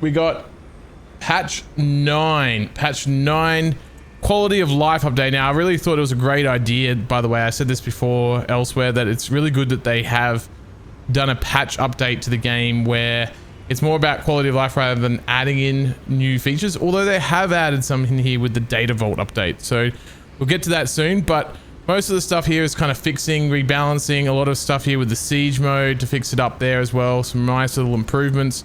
we got patch 9 quality of life update. Now I really thought it was a great idea, by the way. I said this before elsewhere, that it's really good that they have done a patch update to the game where it's more about quality of life rather than adding in new features, although they have added some in here with the data vault update, so we'll get to that soon. But most of the stuff here is kind of fixing, rebalancing, a lot of stuff here with the siege mode to fix it up there as well, some nice little improvements.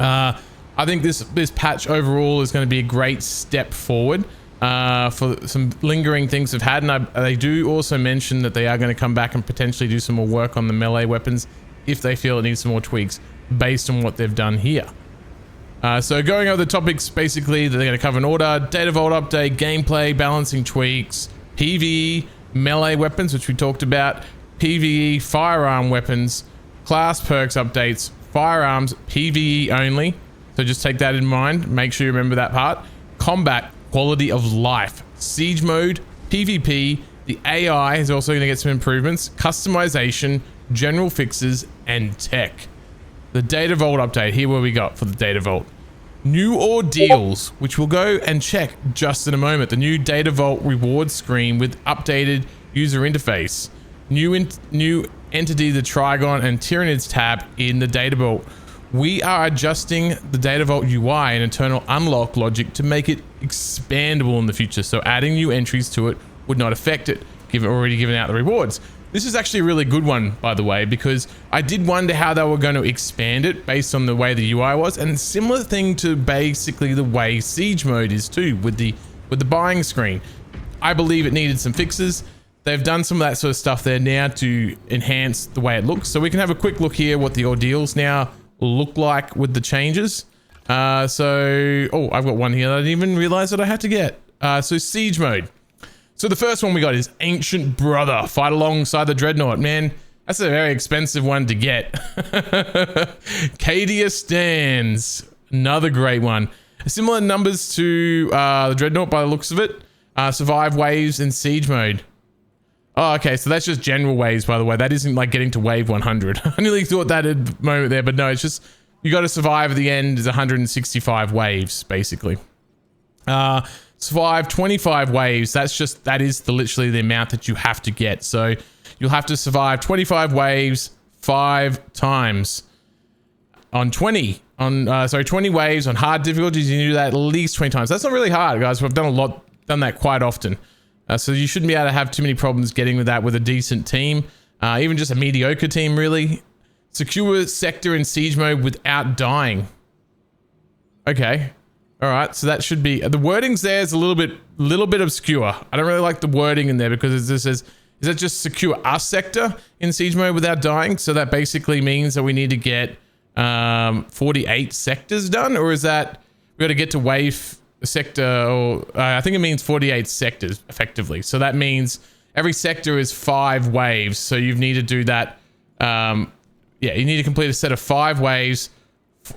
I think this patch overall is going to be a great step forward for some lingering things they've had, and they do also mention that they are going to come back and potentially do some more work on the melee weapons if they feel it needs some more tweaks based on what they've done here. So going over the topics, basically they're going to cover an order, data vault update, gameplay, balancing tweaks, PvE, melee weapons, which we talked about, PvE, firearm weapons, class perks updates, firearms, PvE only. So just take that in mind. Make sure you remember that part. Combat, quality of life, siege mode, PvP. The AI is also going to get some improvements, customization, general fixes, and tech. The data vault update. Here what we got for the data vault. New ordeals, which we'll go and check just in a moment. The new data vault reward screen with updated user interface. New entity, the Trigon and Tyranids tab in the data vault. We are adjusting the data vault UI and internal unlock logic to make it expandable in the future. So adding new entries to it would not affect it, already given out the rewards. This is actually a really good one, by the way, because I did wonder how they were going to expand it based on the way the UI was, and similar thing to basically the way siege mode is too, with the buying screen. I believe it needed some fixes. They've done some of that sort of stuff there now to enhance the way it looks. So we can have a quick look here what the ordeals now look like with the changes. Oh, I've got one here that I didn't even realize that I had to get. So siege mode. So the first one we got is Ancient Brother. Fight alongside the Dreadnought. Man, that's a very expensive one to get. Cadia Stands. Another great one. Similar numbers to the Dreadnought by the looks of it. Survive waves in siege mode. Oh, okay, so that's just general waves, by the way. That isn't like getting to wave 100. I nearly thought that at the moment there, but no, it's just you got to survive at the end is 165 waves, basically. Survive 25 waves. That is literally the amount that you have to get. So you'll have to survive 25 waves 5 times. On 20 waves on hard difficulties, you can do that at least 20 times. That's not really hard, guys. We've done that quite often. So you shouldn't be able to have too many problems getting with that with a decent team. Even just a mediocre team, really. Secure sector in siege mode without dying. Okay. All right. So that should be... The wordings there is a little bit obscure. I don't really like the wording in there because it says... Is that just secure our sector in siege mode without dying? So that basically means that we need to get 48 sectors done? Or is that... We got to get to wave... sector, or I think it means 48 sectors effectively. So that means every sector is 5 waves. So you need to do that. Yeah, you need to complete a set of 5 waves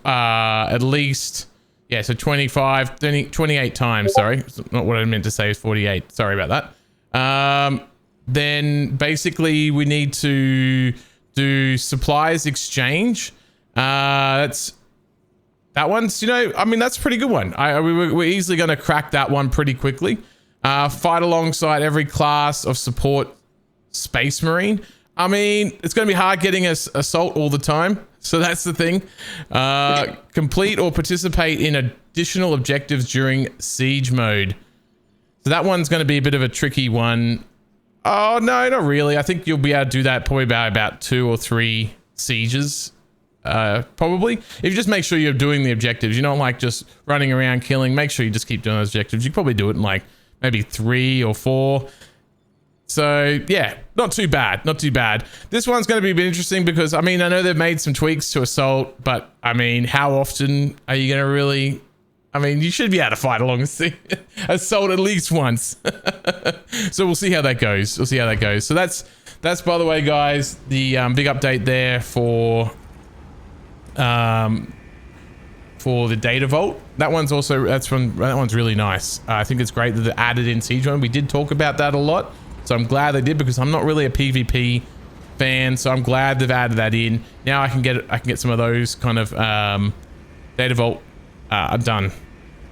at least. Yeah, so 28 times. Sorry, it's not what I meant to say. Is 48. Sorry about that. Then basically we need to do supplies exchange. That one's, I mean, that's a pretty good one. We're easily going to crack that one pretty quickly. Fight alongside every class of support Space Marine. I mean, it's going to be hard getting assault all the time. So that's the thing. Complete or participate in additional objectives during siege mode. So that one's going to be a bit of a tricky one. Oh, no, not really. I think you'll be able to do that probably about 2 or 3 sieges. Probably. If you just make sure you're doing the objectives, you don't like just running around killing, make sure you just keep doing those objectives. You can probably do it in like maybe 3 or 4. So yeah, not too bad. This one's going to be a bit interesting because, I mean, I know they've made some tweaks to Assault, but I mean, how often are you going to really... I mean, you should be able to fight along Assault at least once. So we'll see how that goes. So that's by the way, guys, the big update there for the data vault. That one's really nice. I think it's great that they added in siege mode. We did talk about that a lot, so I'm glad they did because I'm not really a PvP fan, so I'm glad they've added that in. Now I can get some of those kind of Data vault are done.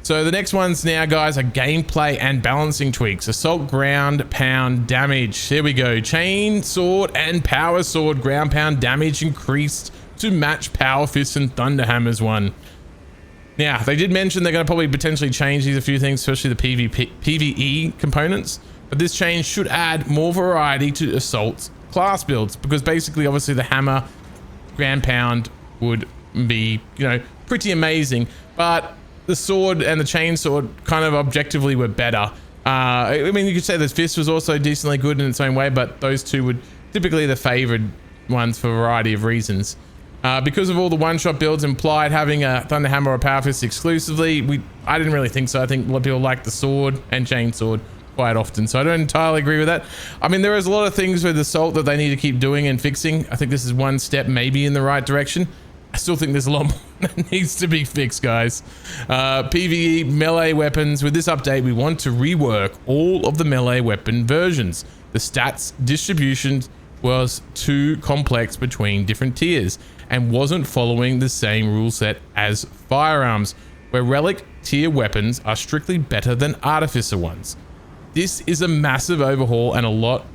So the next ones now, guys, are gameplay and balancing tweaks. Assault ground pound damage. Here we go. Chain sword and power sword ground pound damage increased to match Power Fist and Thunderhammer's one. Now, they did mention they're going to probably potentially change these a few things, especially the PvE components. But this change should add more variety to Assault's class builds, because basically, obviously, the hammer ground pound would be, you know, pretty amazing. But the sword and the chain sword kind of objectively were better. I mean, you could say the fist was also decently good in its own way, but those two would typically the favored ones for a variety of reasons. Because of all the one-shot builds implied having a Thunderhammer or a Power Fist exclusively, I didn't really think so. I think a lot of people like the sword and chain sword quite often, so I don't entirely agree with that. I mean, there is a lot of things with Assault that they need to keep doing and fixing. I think this is one step maybe in the right direction. I still think there's a lot more that needs to be fixed, guys. PvE melee weapons. With this update, we want to rework all of the melee weapon versions. The stats distribution was too complex between different tiers and wasn't following the same rule set as firearms, where relic tier weapons are strictly better than artificer ones. This is a massive overhaul, and a lot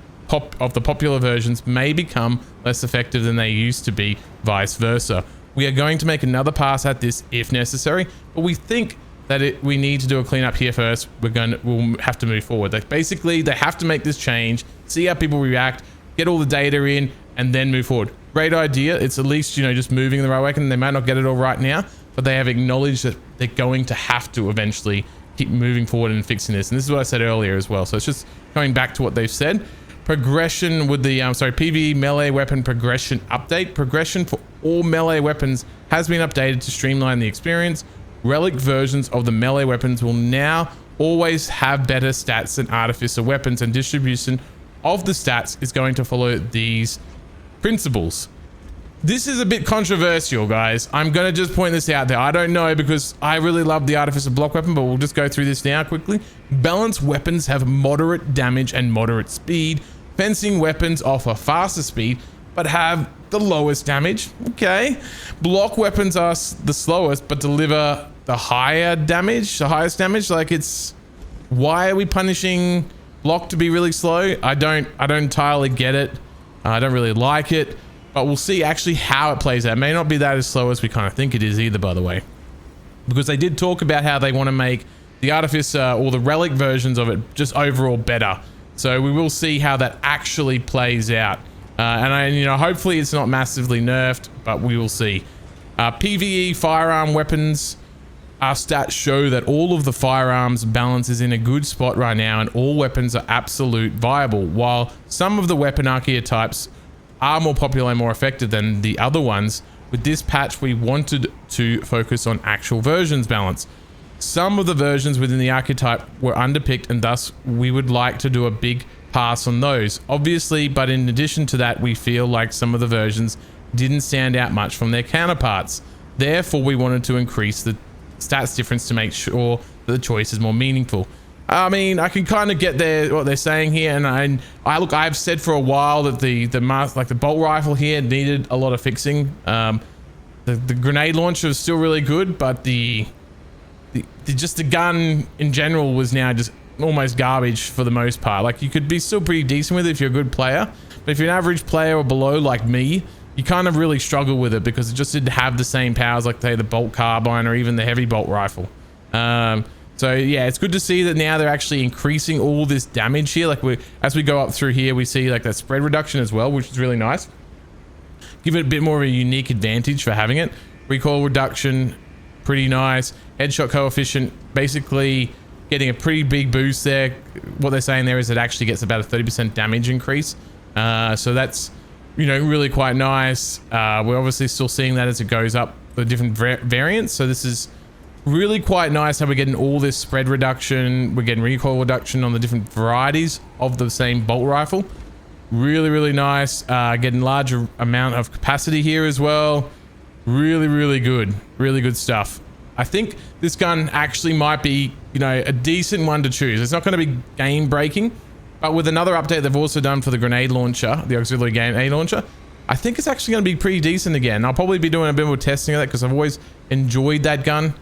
of the popular versions may become less effective than they used to be, vice versa. We are going to make another pass at this if necessary, but we think that we need to do a cleanup here first. We'll have to move forward. Like, basically, they have to make this change, see how people react, get all the data in, and then move forward. Great idea. It's at least, you know, just moving in the right way. And they might not get it all right now, but they have acknowledged that they're going to have to eventually keep moving forward and fixing this. And this is what I said earlier as well. So it's just going back to what they've said. Progression with the PvE melee weapon progression update. Progression for all melee weapons has been updated to streamline the experience. Relic versions of the melee weapons will now always have better stats than artificer weapons, and distribution of the stats is going to follow these principles. This is a bit controversial, guys. I'm going to just point this out there. I don't know, because I really love the artificer block weapon, but we'll just go through this now quickly. Balanced weapons have moderate damage and moderate speed. Fencing weapons offer faster speed, but have the lowest damage. Okay. Block weapons are the slowest, but deliver the higher damage, the highest damage. Like, it's, why are we punishing block to be really slow? I don't entirely get it. I don't really like it. But we'll see actually how it plays out. It may not be that as slow as we kind of think it is either, by the way. Because they did talk about how they want to make the Artificer or the Relic versions of it just overall better. So we will see how that actually plays out. Hopefully it's not massively nerfed, but we will see. PvE firearm weapons. Our stats show that all of the firearms balance is in a good spot right now, and all weapons are absolute viable, while some of the weapon archetypes are more popular and more effective than the other ones. With this patch, we wanted to focus on actual versions balance. Some of the versions within the archetype were underpicked, and thus we would like to do a big pass on those, obviously. But in addition to that, we feel like some of the versions didn't stand out much from their counterparts. Therefore, we wanted to increase the stats difference to make sure that the choice is more meaningful. I mean, I can kind of get what they're saying here, and I've said for a while that the bolt rifle here needed a lot of fixing. The grenade launcher was still really good, but the gun in general was now just almost garbage for the most part. Like, you could be still pretty decent with it if you're a good player, but if you're an average player or below like me, you kind of really struggle with it because it just didn't have the same powers like, say, the bolt carbine or even the heavy bolt rifle. So yeah, it's good to see that now they're actually increasing all this damage here. Like, as we go up through here, we see like that spread reduction as well, which is really nice. Give it a bit more of a unique advantage for having it. Recoil reduction, pretty nice. Headshot coefficient, basically getting a pretty big boost there. What they're saying there is it actually gets about a 30% damage increase. So that's, really quite nice. We're obviously still seeing that as it goes up, the different variants. So this is really quite nice how we're getting all this spread reduction. We're getting recoil reduction on the different varieties of the same bolt rifle. Really, really nice. Getting larger amount of capacity here as well. Really, really good. Really good stuff. I think this gun actually might be, a decent one to choose. It's not going to be game breaking, but with another update they've also done for the grenade launcher, the auxiliary grenade launcher, I think it's actually going to be pretty decent again. I'll probably be doing a bit more testing of that because I've always enjoyed that gun.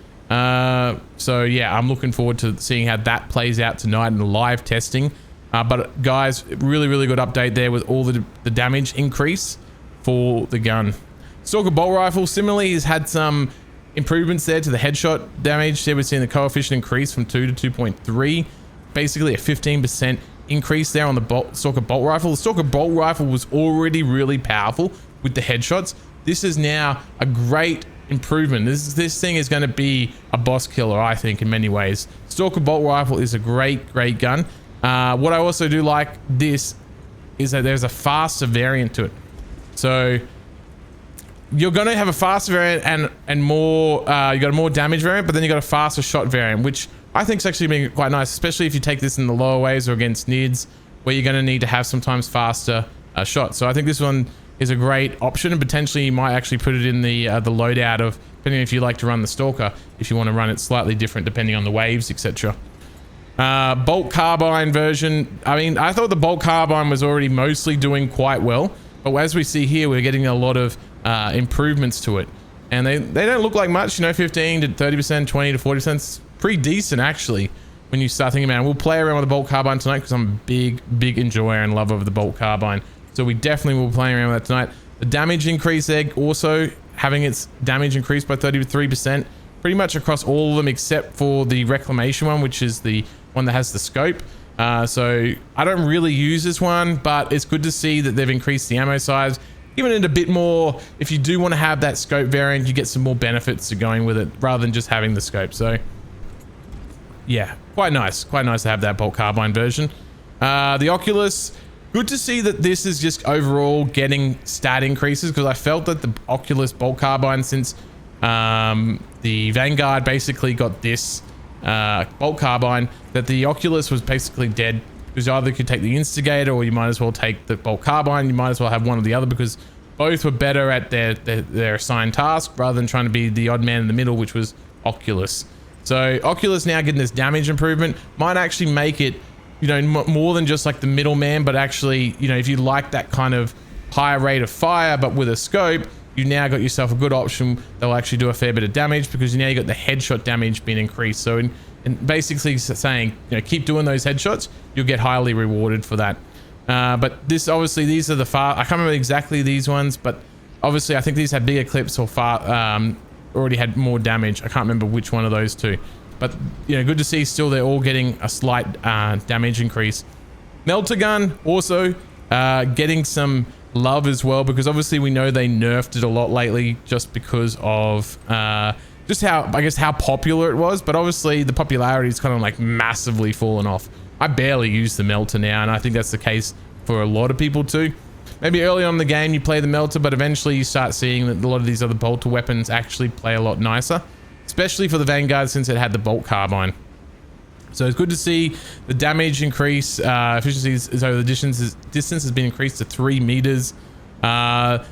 So yeah, I'm looking forward to seeing how that plays out tonight in the live testing. But guys, really good update there with all the damage increase for the gun. Stalker bolt rifle similarly has had some improvements there to the headshot damage. There we're seeing the coefficient increase from 2 to 2.3, basically a 15% increase there on the Stalker bolt rifle. The Stalker bolt rifle was already really powerful with the headshots. This is now a great improvement. This thing is going to be a boss killer, I think, in many ways. Stalker bolt rifle is a great gun. What I also do like this is that there's a faster variant to it. So you're going to have a faster variant and more, you got a more damage variant, but then you got a faster shot variant, which I think is actually being quite nice, especially if you take this in the lower waves or against NIDs, where you're going to need to have sometimes faster shots. So I think this one is a great option, and potentially you might actually put it in the loadout of, depending if you like to run the Stalker, if you want to run it slightly different depending on the waves, etc. Bolt carbine version. I mean, I thought the bolt carbine was already mostly doing quite well, but as we see here, we're getting a lot of improvements to it, and they don't look like much, you know, 15 to 30%, 20 to 40%. It's pretty decent actually when you start thinking about it. We'll play around with the bolt carbine tonight because I'm a big enjoyer and lover of the bolt carbine, so we definitely will be playing around with that tonight. The damage increase egg also having its damage increased by 33% pretty much across all of them except for the reclamation one, which is the one that has the scope. So I don't really use this one, but it's good to see that they've increased the ammo size, giving it a bit more. If you do want to have that scope variant, you get some more benefits to going with it rather than just having the scope. So yeah, quite nice to have that bolt carbine version. The Oculus, good to see that this is just overall getting stat increases, because I felt that the Oculus bolt carbine, since the Vanguard basically got this bolt carbine, that the Oculus was basically dead, because you either could take the Instigator or you might as well take the bolt carbine. You might as well have one or the other, because both were better at their assigned task rather than trying to be the odd man in the middle, which was Oculus. So Oculus now getting this damage improvement might actually make it, you know, more than just like the middleman, but actually, you know, if you like that kind of higher rate of fire but with a scope, you now got yourself a good option that will actually do a fair bit of damage, because now you got the headshot damage being increased. So in basically saying, you know, keep doing those headshots, you'll get highly rewarded for that. But this, obviously, these are the I can't remember exactly these ones, but obviously I think these had bigger clips or already had more damage. I can't remember which one of those two, but you know, good to see still they're all getting a slight damage increase. Melter gun also getting some love as well, because obviously we know they nerfed it a lot lately just because of just how, I guess, how popular it was. But obviously the popularity is kind of like massively fallen off. I barely use the Melter now, and I think that's the case for a lot of people too. Maybe early on in the game you play the Melter, but eventually you start seeing that a lot of these other bolter weapons actually play a lot nicer, especially for the Vanguard, since it had the bolt carbine. So it's good to see the damage increase, efficiencies, so the distance has been increased to 3 meters. The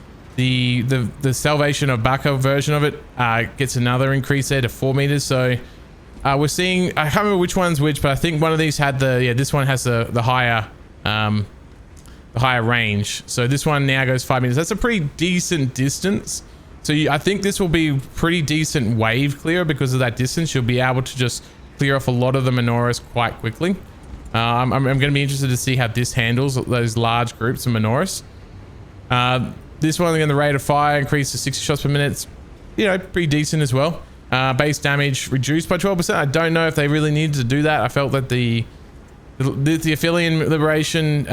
Salvation of Baco version of it gets another increase there to 4 meters. So we're seeing, I can't remember which one's which, but I think one of these had this one has the higher range. So this one now goes 5 meters. That's a pretty decent distance. So I think this will be pretty decent wave clear because of that distance. You'll be able to just clear off a lot of the Minoris quite quickly. I'm going to be interested to see how this handles those large groups of Minoris. This one, again, the rate of fire increased to 60 shots per minute. It's, you know, pretty decent as well. Base damage reduced by 12%. I don't know if they really needed to do that. I felt that the Aphelion Liberation,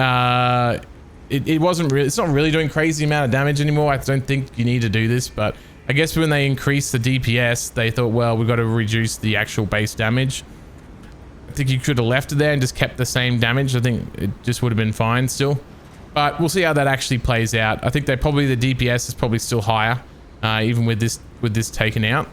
it wasn't really, it's not really doing crazy amount of damage anymore. I don't think you need to do this, but I guess when they increased the DPS, they thought, well, we've got to reduce the actual base damage. I think you could have left it there and just kept the same damage. I think it just would have been fine still, but we'll see how that actually plays out. I think the DPS is probably still higher, even with this taken out,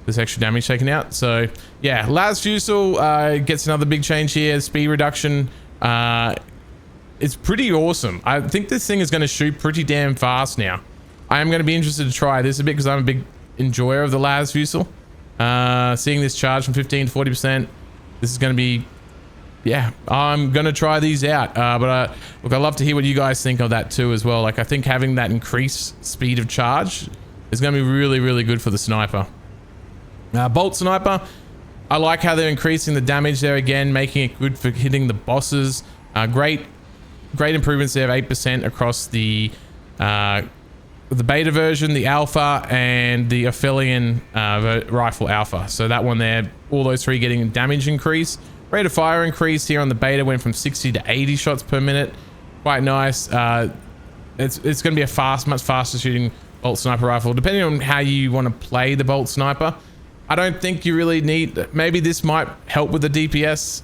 this extra damage taken out. So yeah, Las Fusel gets another big change here. Speed reduction. It's pretty awesome. I think this thing is going to shoot pretty damn fast now. I am going to be interested to try this a bit because I'm a big enjoyer of the Las Fusel. Seeing this charge from 15 to 40%, this is going to be yeah, I'm gonna try these out. But look, I'd love to hear what you guys think of that too as well. Like, I think having that increased speed of charge is gonna be really, really good for the sniper. Bolt sniper, I like how they're increasing the damage there again, making it good for hitting the bosses. Great improvements there of 8% across the beta version, the alpha, and the Aphelion rifle alpha. So that one there, all those three getting a damage increase. Rate of fire increase here on the beta went from 60 to 80 shots per minute. Quite nice. It's going to be a much faster shooting bolt sniper rifle, depending on how you want to play the bolt sniper. I don't think you really need, maybe this might help with the DPS,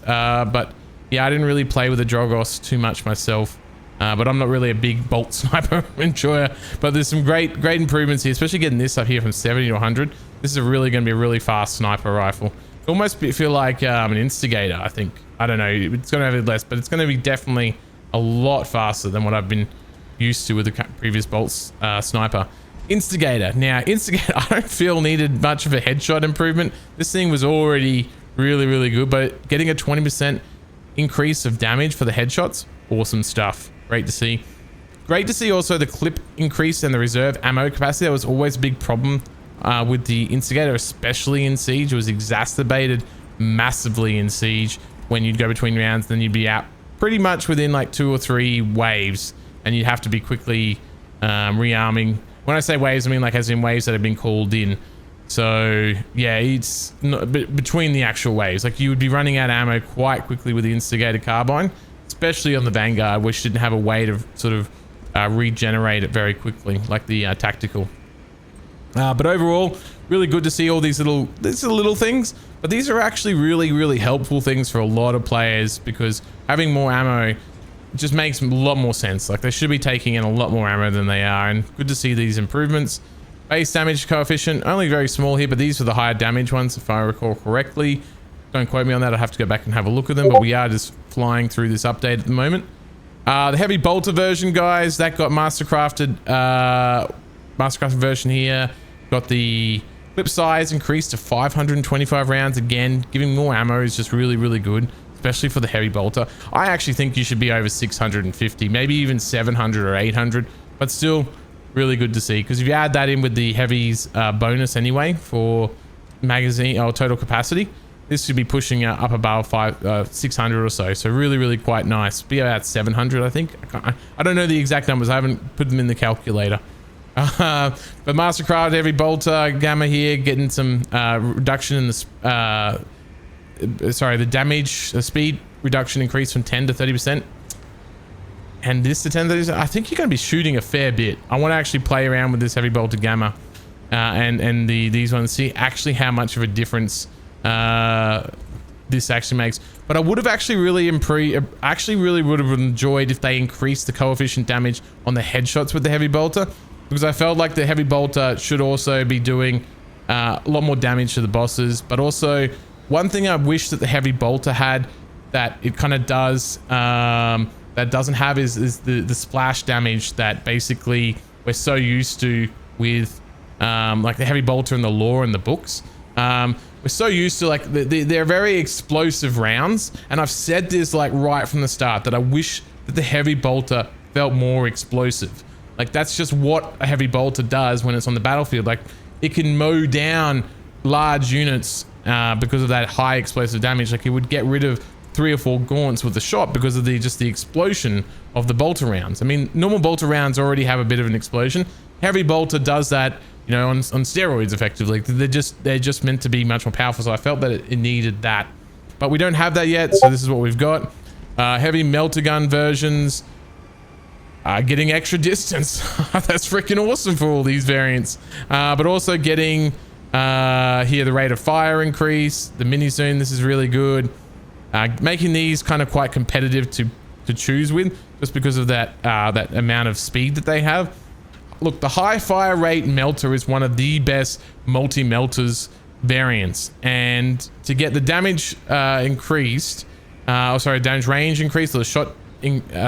but yeah, I didn't really play with the Drogos too much myself. But I'm not really a big bolt sniper enjoyer. But there's some great improvements here, especially getting this up here from 70 to 100. This is really going to be a really fast sniper rifle. Almost feel like an instigator, I think. I don't know, it's going to have it less, but it's going to be definitely a lot faster than what I've been used to with the previous bolt sniper. Instigator. Now, Instigator, I don't feel needed much of a headshot improvement. This thing was already really, really good, but getting a 20% increase of damage for the headshots, awesome stuff. Great to see. Great to see also the clip increase and the reserve ammo capacity. That was always a big problem with the Instigator, especially in Siege. It was exacerbated massively in Siege when you'd go between rounds, then you'd be out pretty much within like 2 or 3 waves, and you'd have to be quickly rearming. When I say waves, I mean like as in waves that have been called in. So yeah, it's not, between the actual waves, like you would be running out of ammo quite quickly with the Instigator carbine, especially on the Vanguard, which didn't have a way to sort of regenerate it very quickly like the tactical. But overall, really good to see all these little things, but these are actually really, really helpful things for a lot of players, because having more ammo just makes a lot more sense. Like, they should be taking in a lot more ammo than they are, and good to see these improvements. Base damage coefficient, only very small here, but these are the higher damage ones, if I recall correctly. Don't quote me on that, I'll have to go back and have a look at them, but we are just flying through this update at the moment. The heavy bolter version, guys, that got mastercrafted version here. Got the clip size increased to 525 rounds. Again, giving more ammo is just really, really good, especially for the heavy bolter. I actually think you should be over 650, maybe even 700 or 800, but still really good to see, because if you add that in with the heavies bonus anyway for magazine or total capacity, this should be pushing up above 600 or so. So really, really quite nice. Be about 700, I think. I don't know the exact numbers. I haven't put them in the calculator. But Mastercraft heavy bolter gamma here, getting some reduction in the the damage speed reduction increase from 10 to 30%, and this to 10 to 30%. I think you're going to be shooting a fair bit. I want to actually play around with this heavy bolter gamma and these ones, see actually how much of a difference this actually makes. But I would have actually really would have enjoyed if they increased the coefficient damage on the headshots with the heavy bolter, because I felt like the heavy bolter should also be doing a lot more damage to the bosses. But also, one thing I wish that the heavy bolter had that it kind of does, that doesn't have, is the splash damage that basically we're so used to with like the heavy bolter in the lore and the books. We're so used to, like, they're very explosive rounds, and I've said this like right from the start, that I wish that the heavy bolter felt more explosive. Like, that's just what a heavy bolter does when it's on the battlefield. Like, it can mow down large units because of that high explosive damage. Like, it would get rid of 3 or 4 gaunts with the shot because of the explosion of the bolter rounds. I mean, normal bolter rounds already have a bit of an explosion. Heavy bolter does that, you know, on steroids effectively. They're just meant to be much more powerful. So I felt that it needed that, but we don't have that yet. So this is what we've got. Heavy melter gun versions. Getting extra distance. That's freaking awesome for all these variants. But also getting here the rate of fire increase, the mini zoom. This is really good. Making these kind of quite competitive to choose with, just because of that that amount of speed that they have. Look, the high fire rate melter is one of the best multi-melters variants, and to get the damage increased, damage range increased, or the shot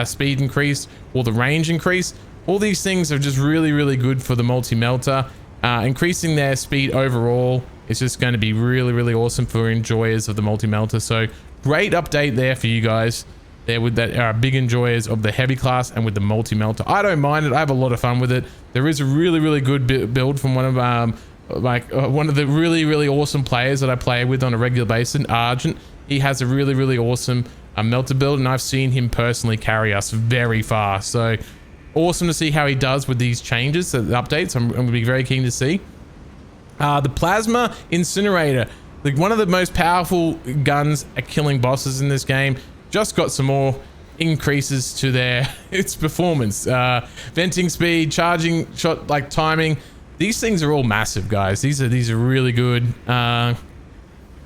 speed increased, or the range increase, all these things are just really, really good for the multi-melter, increasing their speed overall It's just going to be really, really awesome for enjoyers of the multi-melter. So great update there for you guys there with that are big enjoyers of the heavy class and with the multi-melter. I don't mind it. I have a lot of fun with it. There is a really, really good build from one of one of the really, really awesome players that I play with on a regular basis, Argent. He has a really, really awesome melter build, and I've seen him personally carry us very far. So awesome to see how he does with these changes, the updates. I'm going to be very keen to see. The plasma incinerator, one of the most powerful guns at killing bosses in this game, just got some more increases to its performance. Venting speed, charging shot like timing. These things are all massive, guys. These are really good.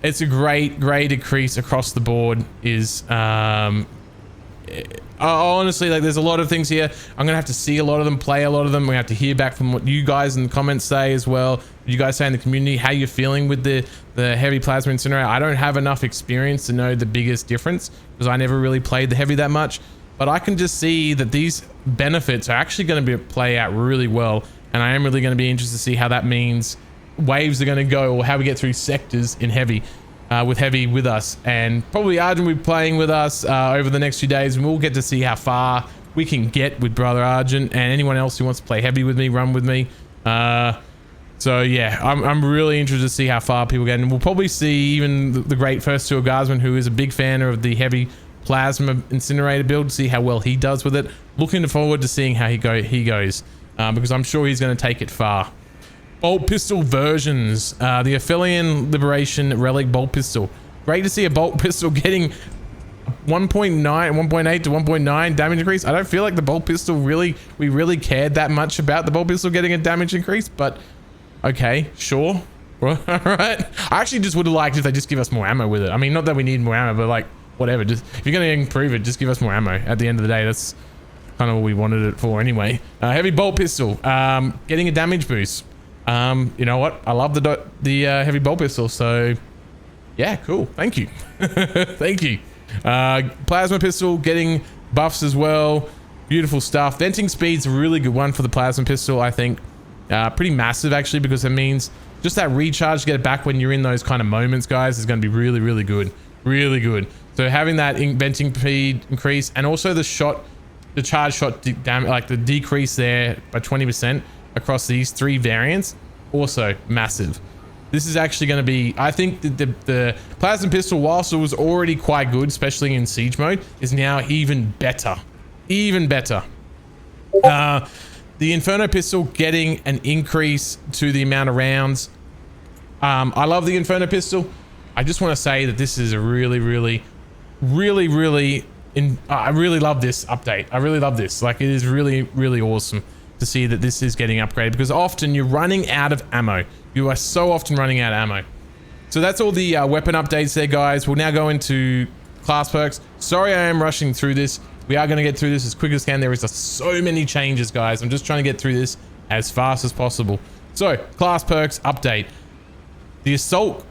It's a great increase across the board. Honestly, like, there's a lot of things here. I'm gonna have to see a lot of them, play a lot of them. We have to hear back from what you guys in the comments say as well. You guys say in the community how you're feeling with the heavy plasma incinerator. I don't have enough experience to know the biggest difference because I never really played the heavy that much, but I can just see that these benefits are actually going to play out really well, and I am really going to be interested to see how that means waves are going to go, or how we get through sectors in heavy. With heavy with us, and probably Arjun will be playing with us over the next few days, and we'll get to see how far we can get with brother Arjun, and anyone else who wants to play heavy with me, run with me. So yeah, I'm really interested to see how far people get, and we'll probably see even the great First Tour Guardsman, who is a big fan of the heavy plasma incinerator build, see how well he does with it. Looking forward to seeing how he goes, because I'm sure he's going to take it far. Bolt pistol versions. The Aphelion Liberation Relic Bolt Pistol. Great to see a bolt pistol getting 1.8 to 1.9 damage increase. I don't feel like the bolt pistol we really cared that much about the bolt pistol getting a damage increase, but okay, sure. All right. I actually just would have liked if they just give us more ammo with it. I mean, not that we need more ammo, but like, whatever. Just if you're going to improve it, just give us more ammo. At the end of the day, that's kind of what we wanted it for anyway. Heavy bolt pistol. Getting a damage boost. You know what? I love the heavy bolt pistol, so yeah, cool. Thank you. Thank you. Plasma pistol getting buffs as well. Beautiful stuff. Venting speed's a really good one for the plasma pistol, I think. Pretty massive actually, because it means just that recharge to get it back when you're in those kind of moments, guys, is going to be really, really good. Really good. So having that venting speed increase, and also the charge shot damage, like the decrease there by 20%. Across these 3 variants, also massive. This is actually going to be, I think the plasma pistol, whilst it was already quite good, especially in siege mode, is now even better. Even better. The Inferno pistol getting an increase to the amount of rounds. I love the Inferno pistol. I just want to say that this is a really, really, really, really, I really love this update. I really love this. Like, it is really, really awesome to see that this is getting upgraded, because often you're running out of ammo. You are so often running out of ammo. So that's all the weapon updates there, guys. We'll now go into class perks. Sorry I am rushing through this. We are going to get through this as quick as can. There is so many changes, guys. I'm just trying to get through this as fast as possible. So class perks update. The assault.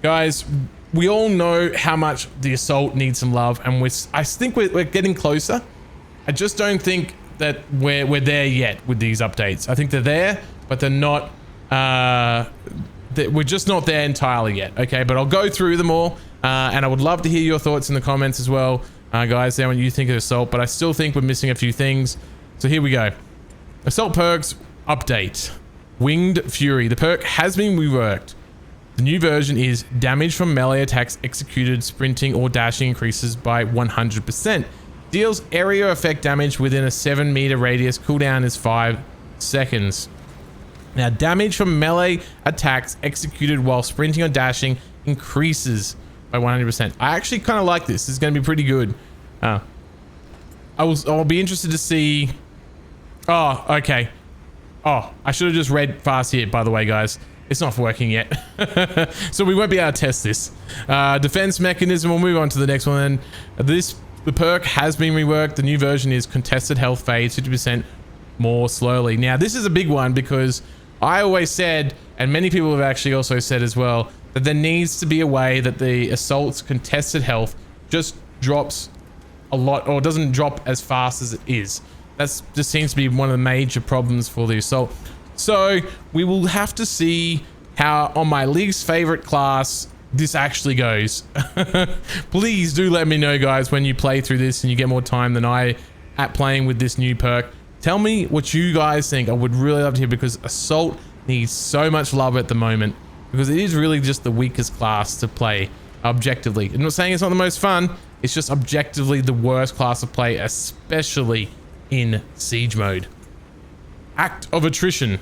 Guys, we all know how much the assault needs some love, and I think we're getting closer. I just don't think that we're there yet with these updates. I think they're there, but they're not, we're just not there entirely yet. Okay, but I'll go through them all, and I would love to hear your thoughts in the comments as well, guys, there when you think of assault, but I still think we're missing a few things. So here we go. Assault perks update. Winged Fury. The perk has been reworked. The new version is damage from melee attacks executed sprinting or dashing increases by 100%. Deals area effect damage within a 7-meter radius. Cooldown is 5 seconds. Now, damage from melee attacks executed while sprinting or dashing increases by 100%. I actually kind of like this. This is going to be pretty good. I'll be interested to see. Oh, okay. Oh, I should have just read fast here, by the way, guys. It's not working yet. So we won't be able to test this. Defense mechanism. We'll move on to the next one. The perk has been reworked. The new version is contested health fades 50% more slowly. Now, this is a big one, because I always said, and many people have actually also said as well, that there needs to be a way that the assault's contested health just drops a lot, or doesn't drop as fast as it is. That just seems to be one of the major problems for the assault. So we will have to see how on my least favorite class this actually goes. Please do let me know, guys, when you play through this and you get more time than I at playing with this new perk. Tell me what you guys think. I would really love to hear, because Assault needs so much love at the moment, because it is really just the weakest class to play objectively. I'm not saying it's not the most fun, it's just objectively the worst class to play, especially in Siege mode. Act of Attrition.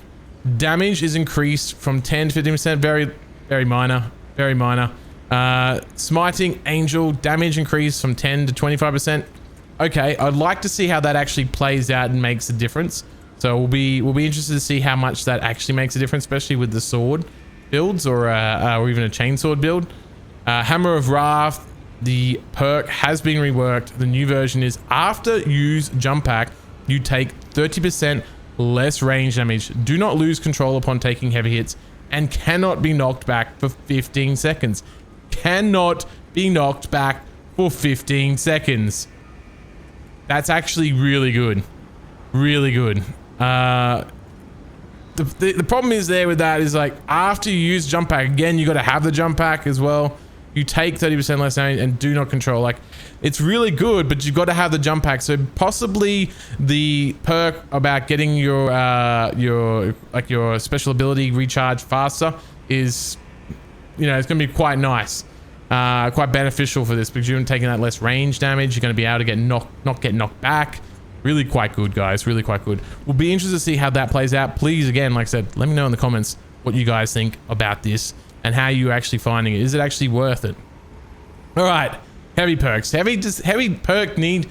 Damage is increased from 10 to 15%, very minor, very minor. Smiting Angel, damage increased from 10 to 25%. Okay, I'd like to see how that actually plays out and makes a difference. So we'll be interested to see how much that actually makes a difference, especially with the sword builds or even a chainsword build. Hammer of Wrath, the perk has been reworked. The new version is after use jump pack, you take 30% less range damage. Do not lose control upon taking heavy hits, and cannot be knocked back for 15 seconds. Cannot be knocked back for 15 seconds. That's actually really good. Really good. The problem is there with that is, like, after you use jump pack, again, you got to have the jump pack as well. You take 30% less damage and do not control. Like, it's really good, but you've got to have the jump pack. So possibly the perk about getting your special ability recharge faster is, you know, it's going to be quite nice. Quite beneficial for this, because you're taking that less range damage. You're going to be able to get not get knocked back. Really quite good, guys. Really quite good. We'll be interested to see how that plays out. Please, again, like I said, let me know in the comments what you guys think about this and how you're actually finding it. Is it actually worth it? All right, heavy perks. Does heavy perk need?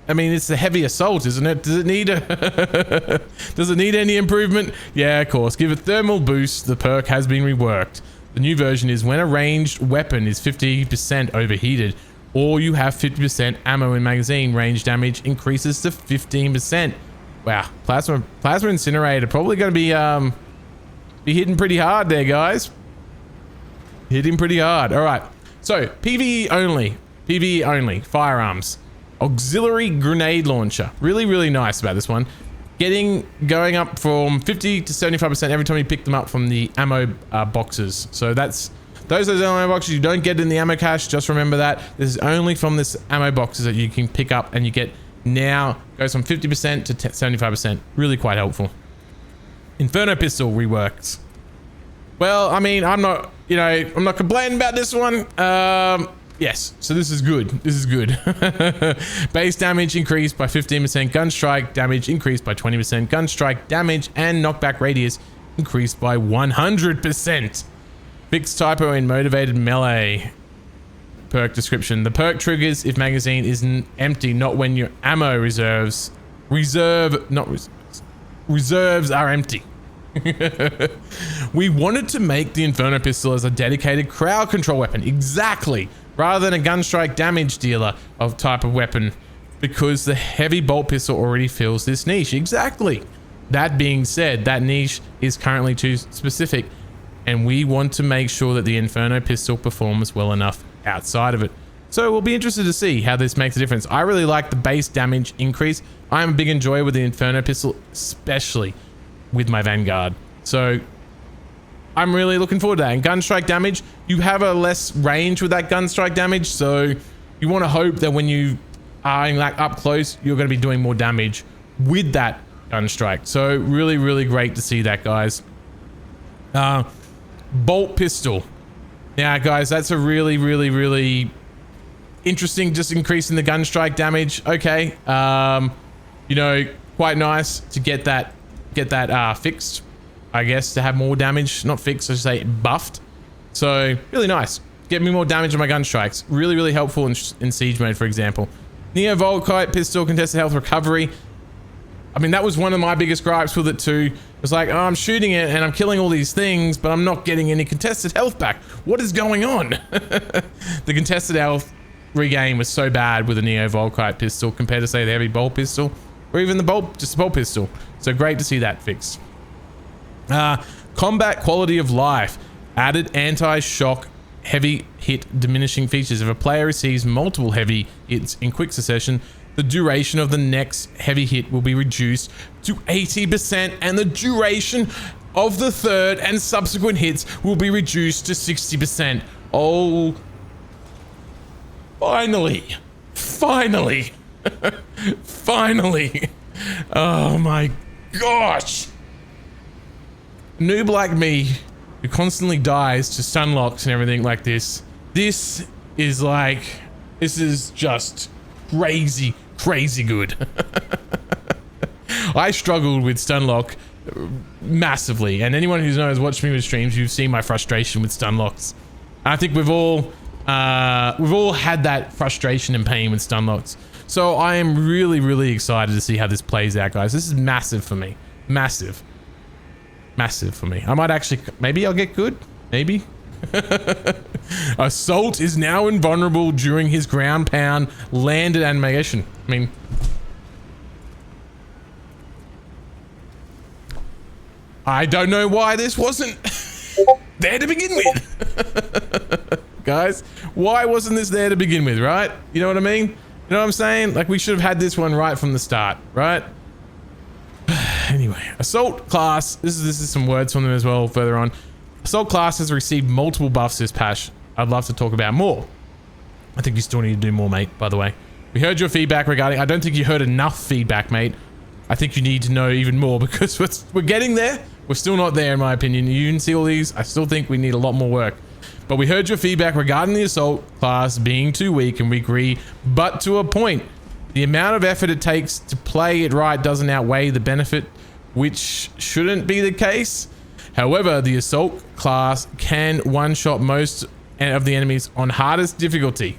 I mean, it's the heavy assault, isn't it? Does it need does it need any improvement? Yeah, of course. Give it thermal boost. The perk has been reworked. The new version is when a ranged weapon is 50% overheated, or you have 50% ammo in magazine, range damage increases to 15%. Wow, plasma incinerator probably going to be hitting pretty hard there, guys. Hitting pretty hard. All right, so PvE only firearms, auxiliary grenade launcher. Really nice about this one. Going up from 50 to 75% every time you pick them up from the ammo boxes. So those are the ammo boxes you don't get in the ammo cache. Just remember that this is only from this ammo boxes that you can pick up, and you get now goes from 50% to 75%. Really quite helpful. Inferno pistol reworked. Well, I mean, I'm not complaining about this one. Yes, so this is good. This is good. Base damage increased by 15%. Gun strike damage increased by 20%. Gun strike damage and knockback radius increased by 100%. Fixed typo in motivated melee. Perk description. The perk triggers if magazine is empty, not when your ammo reserves are empty. We wanted to make the Inferno pistol as a dedicated crowd control weapon. Exactly. Rather than a gun strike damage dealer of type of weapon, because the heavy bolt pistol already fills this niche. Exactly. That being said, that niche is currently too specific, and we want to make sure that the Inferno pistol performs well enough outside of it. So we'll be interested to see how this makes a difference. I really like the base damage increase. I'm a big enjoyer with the Inferno pistol, especially with my Vanguard. So I'm really looking forward to that. And gun strike damage, you have a less range with that gun strike damage, so you want to hope that when you are up close, you're going to be doing more damage with that gun strike. So really great to see that, guys. Bolt pistol. Now, guys, that's a really interesting, just increasing the gun strike damage. Okay, you know, quite nice to get that fixed, I guess, to have more damage. Not fixed, I should say buffed. So really nice. Get me more damage on my gun strikes. Really helpful in siege mode, for example. Neo Volkite pistol contested health recovery. I mean, that was one of my biggest gripes with it too. It was like, oh, I'm shooting it and I'm killing all these things, but I'm not getting any contested health back. What is going on? The contested health regain was so bad with the Neo Volkite pistol compared to, say, the heavy bolt pistol, or even just the bolt pistol. So great to see that fixed. Combat quality of life. Added anti-shock heavy hit diminishing features. If a player receives multiple heavy hits in quick succession, the duration of the next heavy hit will be reduced to 80%, and the duration of the third and subsequent hits will be reduced to 60%. Oh, finally. Finally. Finally. Oh my gosh. Noob like me, who constantly dies to stun locks and everything like this, this is just crazy, crazy good. I struggled with stun lock massively, and anyone who knows watched me with streams, you've seen my frustration with stun locks. I think we've all had that frustration and pain with stun locks. So I am really, really excited to see how this plays out, guys. This is massive for me. Massive. Massive for me. I might actually, maybe I'll get good. Maybe. Assault is now invulnerable during his ground pound landed animation. I mean, I don't know why this wasn't there to begin with. Guys, why wasn't this there to begin with, right? You know what I mean? You know what I'm saying? Like, we should have had this one right from the start, right? Anyway, Assault class, this is some words from them as well further on. Assault class has received multiple buffs this patch. I'd love to talk about more. I think you still need to do more, mate, by the way. We heard your feedback regarding, I don't think you heard enough feedback, mate. I think you need to know even more because we're getting there. We're still not there, in my opinion. You can see all these. I still think we need a lot more work. But we heard your feedback regarding the Assault class being too weak, and we agree, but to a point. The amount of effort it takes to play it right doesn't outweigh the benefit, which shouldn't be the case. However, the Assault class can one-shot most of the enemies on hardest difficulty.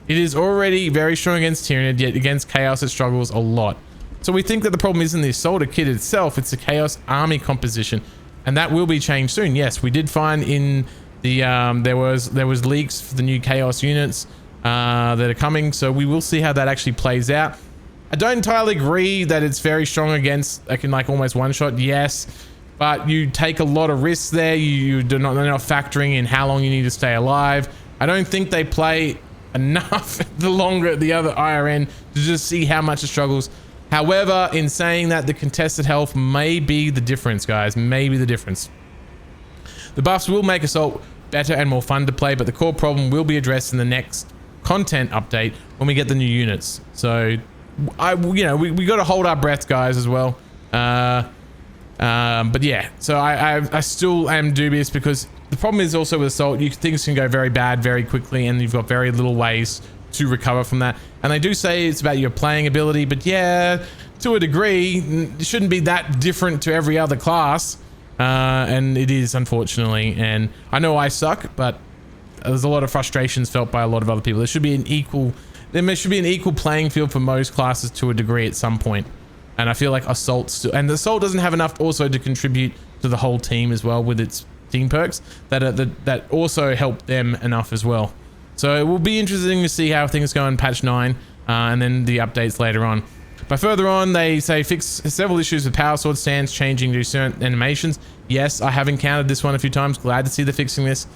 It is already very strong against Tyranid, yet against Chaos it struggles a lot. So we think that the problem isn't the Assaulter kit itself, it's the Chaos army composition, and that will be changed soon. Yes, we did find in the there was leaks for the new Chaos units that are coming, so we will see how that actually plays out. I don't entirely agree that it's very strong against, like, in like almost one shot, yes, but you take a lot of risks there. They're not factoring in how long you need to stay alive. I don't think they play enough the longer the other IRN to just see how much it struggles. However, in saying that, the contested health may be the difference, guys, may be the difference. The buffs will make Assault better and more fun to play, but the core problem will be addressed in the next content update when we get the new units. So we got to hold our breath, guys, as well. But yeah, so I still am dubious because the problem is also with Assault, things can go very bad very quickly, and you've got very little ways to recover from that. And they do say it's about your playing ability, but yeah, to a degree, it shouldn't be that different to every other class. And it is, unfortunately. And I know I suck, but there's a lot of frustrations felt by a lot of other people. There should be an equal playing field for most classes to a degree at some point. And I feel like Assault still, and Assault doesn't have enough also to contribute to the whole team as well with its team perks that also help them enough as well. So it will be interesting to see how things go in patch 9 and then the updates later on. But further on, they say fix several issues with power sword stands changing to certain animations. Yes, I have encountered this one a few times. Glad to see they're fixing this.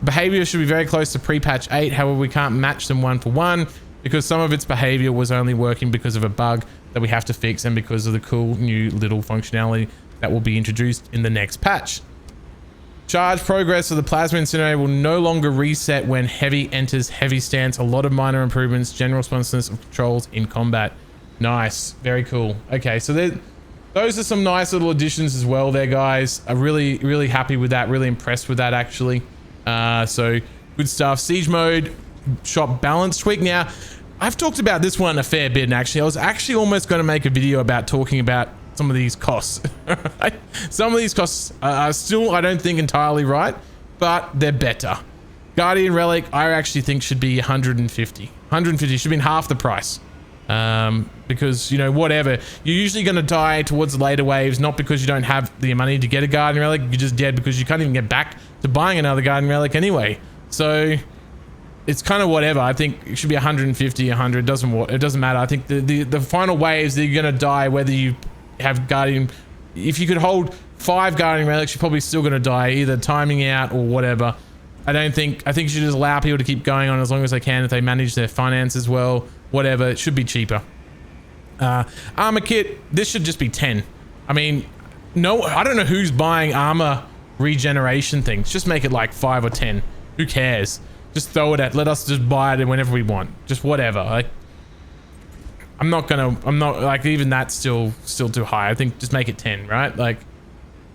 Behavior should be very close to pre-patch 8. However, we can't match them one for one because some of its behavior was only working because of a bug that we have to fix and because of the cool new little functionality that will be introduced in the next patch. Charge progress of the Plasma Incinerator will no longer reset when heavy enters heavy stance. A lot of minor improvements, general responsiveness of controls in combat. Nice, very cool. Okay, so those are some nice little additions as well there, guys. I'm really, really happy with that. Really impressed with that, actually. So good stuff. Siege mode, shot balance tweak. Now, I've talked about this one a fair bit, and actually, I was actually almost going to make a video about talking about some of these costs. Some of these costs are still, I don't think, entirely right, but they're better. Guardian Relic, I actually think should be 150. 150 should be in half the price. Because, you know, whatever, you're usually going to die towards the later waves, not because you don't have the money to get a Guardian Relic, you're just dead because you can't even get back to buying another Guardian Relic anyway. So it's kind of whatever. I think it should be 150, 100, it doesn't matter. I think the final waves that you're going to die, whether you have Guardian, if you could hold 5 Guardian Relics, you're probably still going to die, either timing out or whatever. I think you should just allow people to keep going on as long as they can if they manage their finances well. Whatever, it should be cheaper. Armor kit, this should just be 10. I mean, no, I don't know who's buying armor regeneration things. Just make it like 5 or 10. Who cares? Just throw it at, let us just buy it whenever we want. Just whatever. Like, I'm not like, even that's still too high. I think just make it 10, right? Like,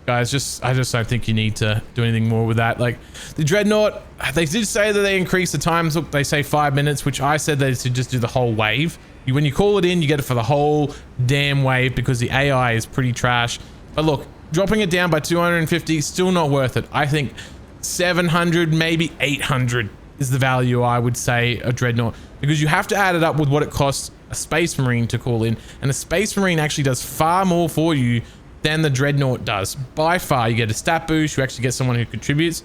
guys, I just don't think you need to do anything more with that. Like, the Dreadnought, they did say that they increased the times. Look, they say 5 minutes, which I said they should just do the whole wave. When you call it in, you get it for the whole damn wave because the AI is pretty trash. But look, dropping it down by 250, still not worth it. I think 700, maybe 800 is the value I would say a Dreadnought, because you have to add it up with what it costs a Space Marine to call in, and a Space Marine actually does far more for you than the Dreadnought does. By far, you get a stat boost, you actually get someone who contributes.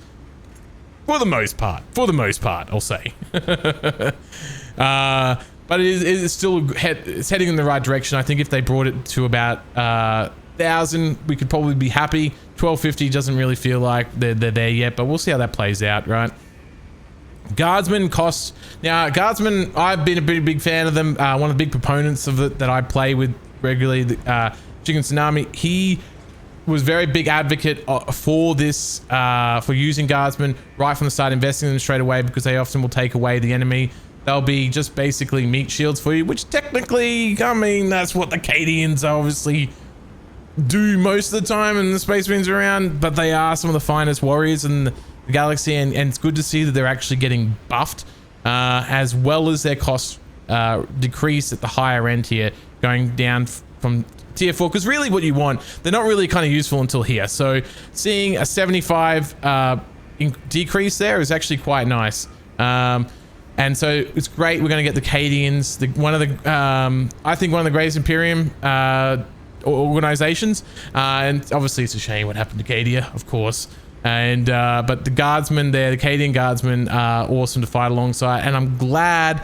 For the most part, I'll say. But it is still it's heading in the right direction. I think if they brought it to about 1,000, we could probably be happy. 1,250 doesn't really feel like they're there yet, but we'll see how that plays out, right? Guardsmen costs. Now, Guardsmen, I've been a pretty big fan of them. One of the big proponents of it that I play with regularly, Chicken Tsunami, he was very big advocate for this, for using Guardsmen right from the start, investing in them straight away, because they often will take away the enemy. They'll be just basically meat shields for you, which technically, I mean, that's what the Cadians obviously do most of the time and the Space Marines around, but they are some of the finest warriors in the galaxy, and it's good to see that they're actually getting buffed, as well as their costs decrease at the higher end here, going down from tier 4, because really what you want, they're not really kind of useful until here. So seeing a 75 decrease there is actually quite nice. And so it's great. We're going to get the Cadians, I think one of the greatest Imperium organizations, and obviously it's a shame what happened to Cadia, of course. And but the Guardsmen there, the Cadian Guardsmen, are awesome to fight alongside, and I'm glad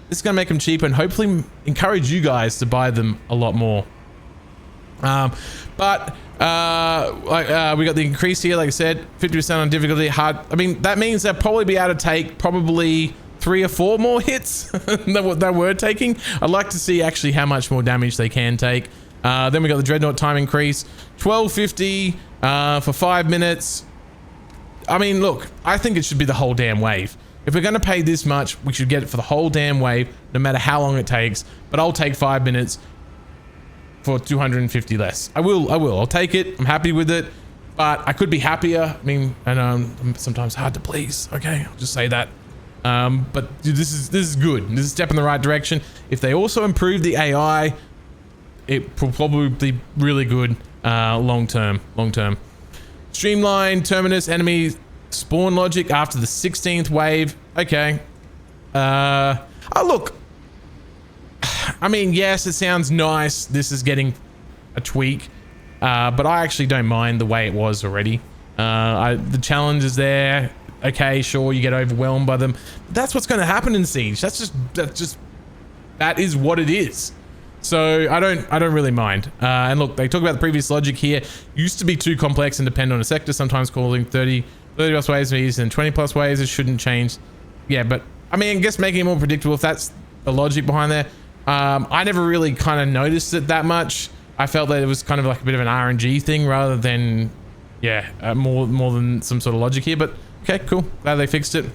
this is going to make them cheaper and hopefully encourage you guys to buy them a lot more. We got the increase here, like I said, 50% on difficulty, hard. I mean, that means they'll probably be able to take probably 3 or 4 more hits than what they were taking. I'd like to see actually how much more damage they can take. Then we got the Dreadnought time increase, 1250 for 5 minutes. I mean, look, I think it should be the whole damn wave. If we're going to pay this much, we should get it for the whole damn wave, no matter how long it takes. But I'll take 5 minutes for 250 less. I will. I'll take it. I'm happy with it, but I could be happier. I mean, I know I'm sometimes hard to please. Okay, I'll just say that. But dude, this is good. This is a step in the right direction. If they also improve the AI, it will probably be really good long term. Streamline terminus enemy spawn logic after the 16th wave. Okay. Look. I mean, yes, it sounds nice. This is getting a tweak, but I actually don't mind the way it was already. The challenge is there. Okay, sure, you get overwhelmed by them. But that's what's going to happen in Siege. That is what it is. So I don't really mind. And look, they talk about the previous logic here. Used to be too complex and depend on a sector. Sometimes calling 30 plus waves is and 20 plus waves. It shouldn't change. Yeah, but I mean, I guess making it more predictable, if that's the logic behind there. I never really kind of noticed it that much. I felt that it was kind of like a bit of an RNG thing rather than, yeah, more than some sort of logic here. But okay, cool. Glad they fixed it.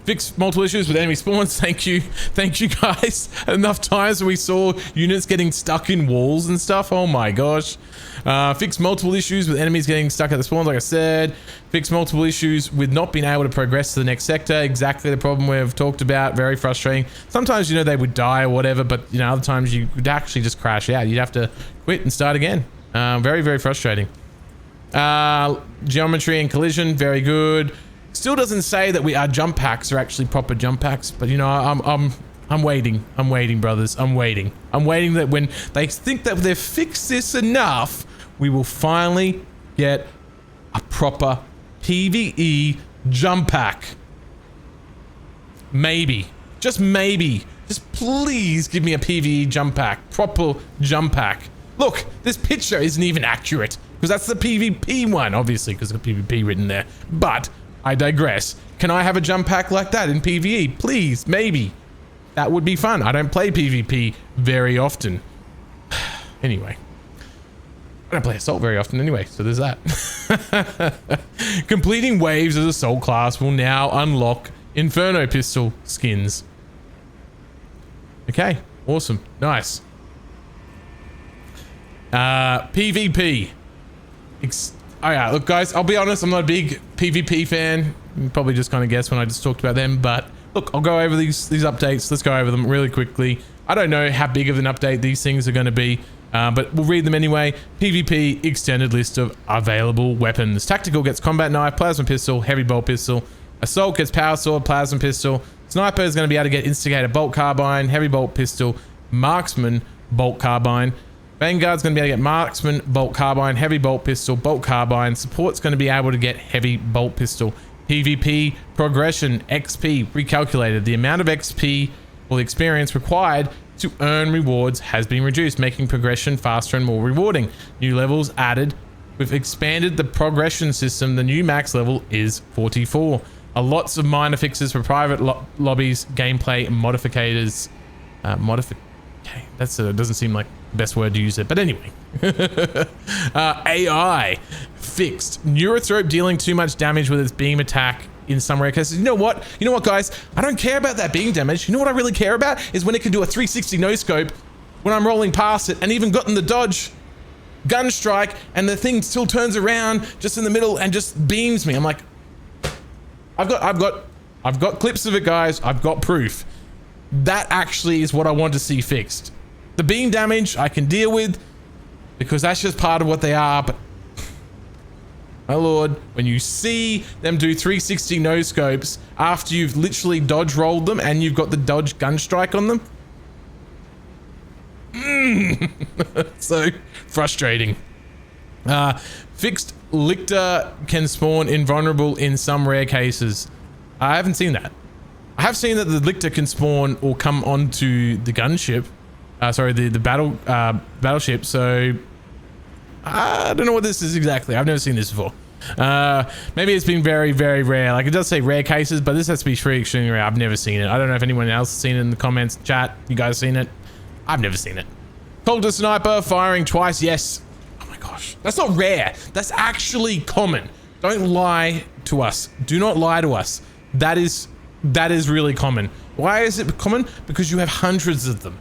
Fixed multiple issues with enemy spawns. Thank you guys. Enough times we saw units getting stuck in walls and stuff. Oh my gosh. Fixed multiple issues with enemies getting stuck at the spawns, like I said. Fixed multiple issues with not being able to progress to the next sector. Exactly the problem we've talked about. Very frustrating. Sometimes, you know, they would die or whatever, but, you know, other times you would actually just crash out. You'd have to quit and start again. Very, very frustrating. Geometry and collision, very good. Still doesn't say that our jump packs are actually proper jump packs, but you know, I'm waiting. I'm waiting, brothers. I'm waiting that when they think that they've fixed this enough, we will finally get a proper PvE jump pack. Maybe. Just maybe. Just please give me a PvE jump pack. Proper jump pack. Look, this picture isn't even accurate, because that's the PvP one, obviously, because there's PvP written there. But I digress. Can I have a jump pack like that in PvE? Please, maybe. That would be fun. I don't play PvP very often. Anyway. I don't play Assault very often anyway, so there's that. Completing waves as Assault class will now unlock Inferno pistol skins. Okay, awesome, nice. PvP. Oh yeah, look guys, I'll be honest, I'm not a big PvP fan. You probably just kind of guessed when I just talked about them, but look, I'll go over these updates. Let's go over them really quickly. I don't know how big of an update these things are going to be, but we'll read them anyway. PvP extended list of available weapons. Tactical gets combat knife, plasma pistol, heavy bolt pistol. Assault gets power sword, plasma pistol. Sniper is going to be able to get instigator bolt carbine, heavy bolt pistol, marksman bolt carbine. Vanguard's going to be able to get marksman bolt carbine, heavy bolt pistol, bolt carbine. Support's going to be able to get heavy bolt pistol. PvP progression XP recalculated. The amount of XP or the experience required to earn rewards has been reduced, making progression faster and more rewarding. New levels added. We've expanded the progression system. The new max level is 44. Lots of minor fixes for private lobbies, gameplay modificators. Okay, doesn't seem like the best word to use it, but anyway. AI fixed. Neurothrope dealing too much damage with its beam attack in some rare cases. You know what guys, I don't care about that beam damage. You know what I really care about is when it can do a 360 no scope when I'm rolling past it, and even gotten the dodge gun strike and the thing still turns around just in the middle and just beams me. I'm like, I've got clips of it, guys. I've got proof. That actually is what I want to see fixed. The beam damage I can deal with because that's just part of what they are, but my lord, when you see them do 360 no scopes after you've literally dodge rolled them and you've got the dodge gun strike on them, so frustrating. Fixed Lictor can spawn invulnerable in some rare cases. I haven't seen that. I have seen that the Lictor can spawn or come onto the gunship. The battleship. So I don't know what this is exactly. I've never seen this before. Maybe it's been very, very rare. Like it does say rare cases, but this has to be extremely rare. I've never seen it. I don't know if anyone else has seen it in the comments, chat. You guys seen it? I've never seen it. Called a sniper firing twice. Yes. Oh my gosh. That's not rare. That's actually common. Don't lie to us. Do not lie to us. That is really common. Why is it common? Because you have hundreds of them.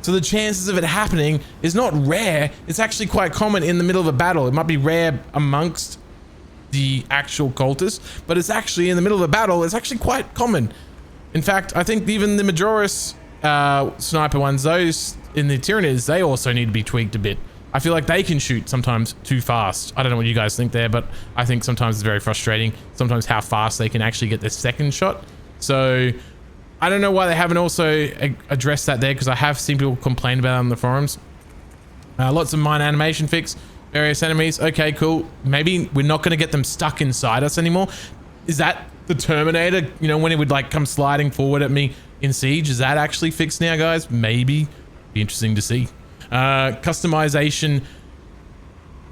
So the chances of it happening is not rare. It's actually quite common in the middle of a battle. It might be rare amongst the actual cultists, but it's actually in the middle of a battle. It's actually quite common. In fact, I think even the Majoris sniper ones, those in the Tyranids, they also need to be tweaked a bit. I feel like they can shoot sometimes too fast. I don't know what you guys think there, but I think sometimes it's very frustrating. Sometimes how fast they can actually get their second shot. So I don't know why they haven't also addressed that there, because I have seen people complain about it on the forums. Lots of mine animation fix, various enemies. Okay, cool. Maybe we're not going to get them stuck inside us anymore. Is that the Terminator? You know, when it would like come sliding forward at me in Siege? Is that actually fixed now, guys? Maybe. Be interesting to see. Customization.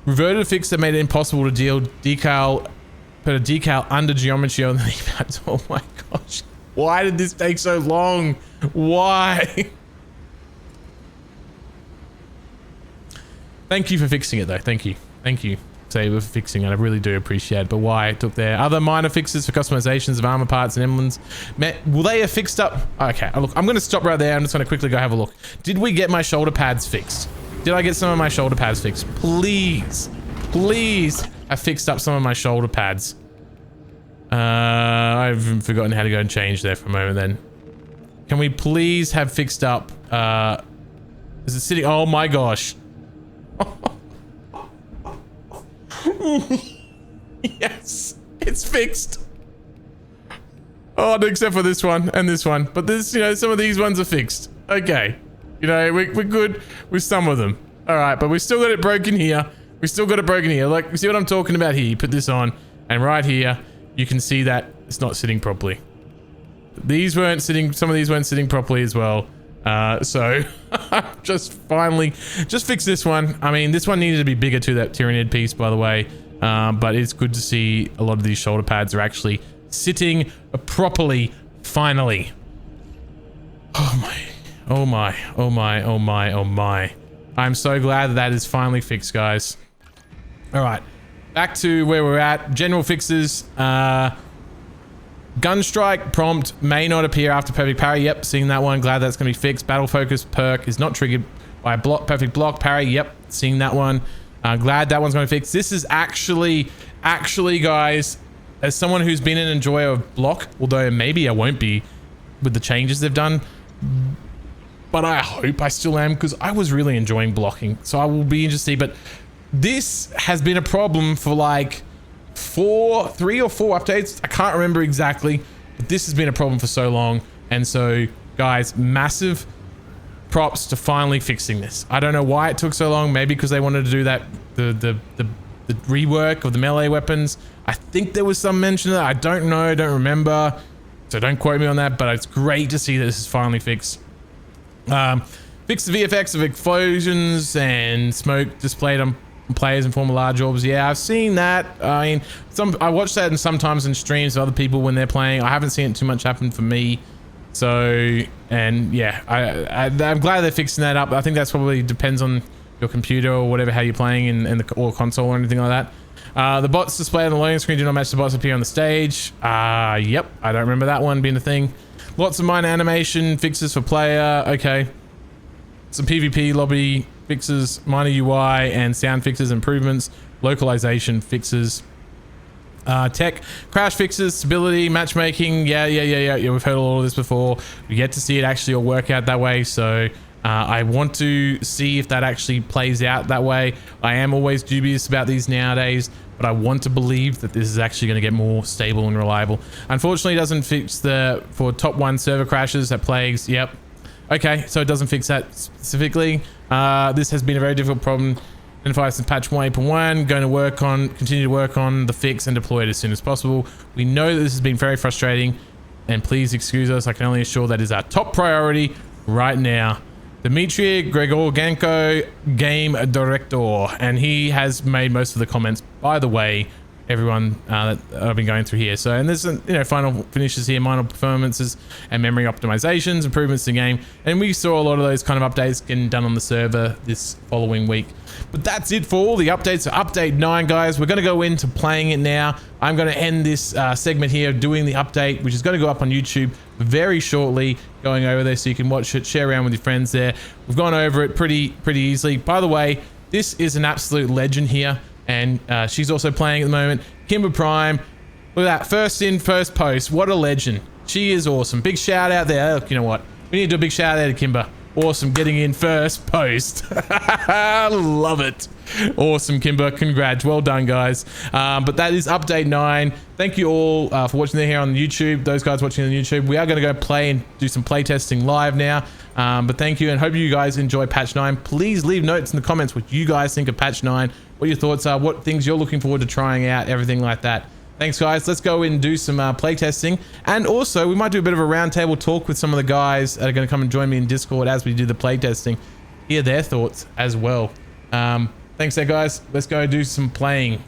Reverted a fix that made it impossible to put a decal under geometry on the keypads. Oh my gosh. Why did this take so long? Why? Thank you for fixing it though. Thank you. Thank you, Saber, for fixing it. I really do appreciate it. But why it took there. Other minor fixes for customizations of armor parts and emblems. Will they have fixed up? Okay, look, I'm going to stop right there. I'm just going to quickly go have a look. Did we get my shoulder pads fixed? Did I get some of my shoulder pads fixed? Please, please have fixed up some of my shoulder pads. I've forgotten how to go and change there for a moment then. Can we please have fixed up, is it sitting? Oh my gosh. Yes, it's fixed. Oh, except for this one and this one. But this, you know, some of these ones are fixed. Okay. You know, we're good with some of them. All right, but we still got it broken here. We still got it broken here. Like, you see what I'm talking about here? You put this on, and right here, you can see that it's not sitting properly. These weren't sitting, some of these weren't sitting properly as well. So just fix this one. I mean, this one needed to be bigger to that Tyranid piece, by the way. But it's good to see a lot of these shoulder pads are actually sitting properly, finally. Oh my, oh my, oh my, oh my, oh my. I'm so glad that is finally fixed, guys. All right, back to where we're at. General fixes. Gun strike prompt may not appear after perfect parry. Yep, seeing that one. Glad that's going to be fixed. Battle focus perk is not triggered by a block, perfect block parry. Yep, seeing that one. Glad that one's going to fix. This is actually, guys, as someone who's been an enjoyer of block, although maybe I won't be with the changes they've done, but I hope I still am, because I was really enjoying blocking. So I will be interested. But this has been a problem for like 3 or 4 updates. I can't remember exactly, but this has been a problem for so long. And so, guys, massive props to finally fixing this. I don't know why it took so long. Maybe because they wanted to do that, the rework of the melee weapons. I think there was some mention of that. I don't know. I don't remember. So don't quote me on that, but it's great to see that this is finally fixed. Fix the VFX of explosions and smoke displayed on players in form of large orbs. Yeah, I've seen that. I mean, I watch that and sometimes in streams of other people when they're playing. I haven't seen it too much happen for me. So, and yeah, I'm glad they're fixing that up. I think that's probably depends on your computer or whatever, how you're playing in the or console or anything like that. The bots displayed on the loading screen do not match the bots appear on the stage. Yep, I don't remember that one being a thing. Lots of minor animation fixes for player. Okay. Some PvP lobby fixes, minor UI and sound fixes, improvements, localization fixes, tech, crash fixes, stability, matchmaking. Yeah, we've heard all of this before. We get to see it actually all work out that way. So I want to see if that actually plays out that way. I am always dubious about these nowadays, but I want to believe that this is actually going to get more stable and reliable. Unfortunately, it doesn't fix for top 1 server crashes that plagues. Yep. Okay, so it doesn't fix that specifically. This has been a very difficult problem. Identified since patch 1.8.1. Going to continue to work on the fix and deploy it as soon as possible. We know that this has been very frustrating, and please excuse us. I can only assure that is our top priority right now. Dmitry Gregorgenko, game director, and he has made most of the comments, by the way, everyone that I've been going through here. So, and there's final finishes here, minor performances and memory optimizations, improvements to the game, and we saw a lot of those kind of updates getting done on the server this following week. But that's it for all the updates. So update 9, guys, we're going to go into playing it now. I'm going to end this segment here doing the update, which is going to go up on YouTube very shortly, going over there so you can watch it, share around with your friends there. We've gone over it pretty easily. By the way, this is an absolute legend here, and she's also playing at the moment. Kimber Prime, look at that, first in, first post. What a legend. She is awesome. Big shout out there. Look, you know what? We need to do a big shout out there to Kimber. Awesome, getting in first post. Love it. Awesome, Kimber. Congrats. Well done, guys. But that is update 9. Thank you all for watching here on YouTube. Those guys watching on YouTube. We are going to go play and do some play testing live now. But thank you, and hope you guys enjoy patch 9. Please leave notes in the comments what you guys think of patch 9, what your thoughts are, what things you're looking forward to trying out, everything like that. Thanks, guys. Let's go and do some play testing, and also we might do a bit of a roundtable talk with some of the guys that are going to come and join me in Discord as we do the play testing, hear their thoughts as well. Thanks there, guys. Let's go do some playing.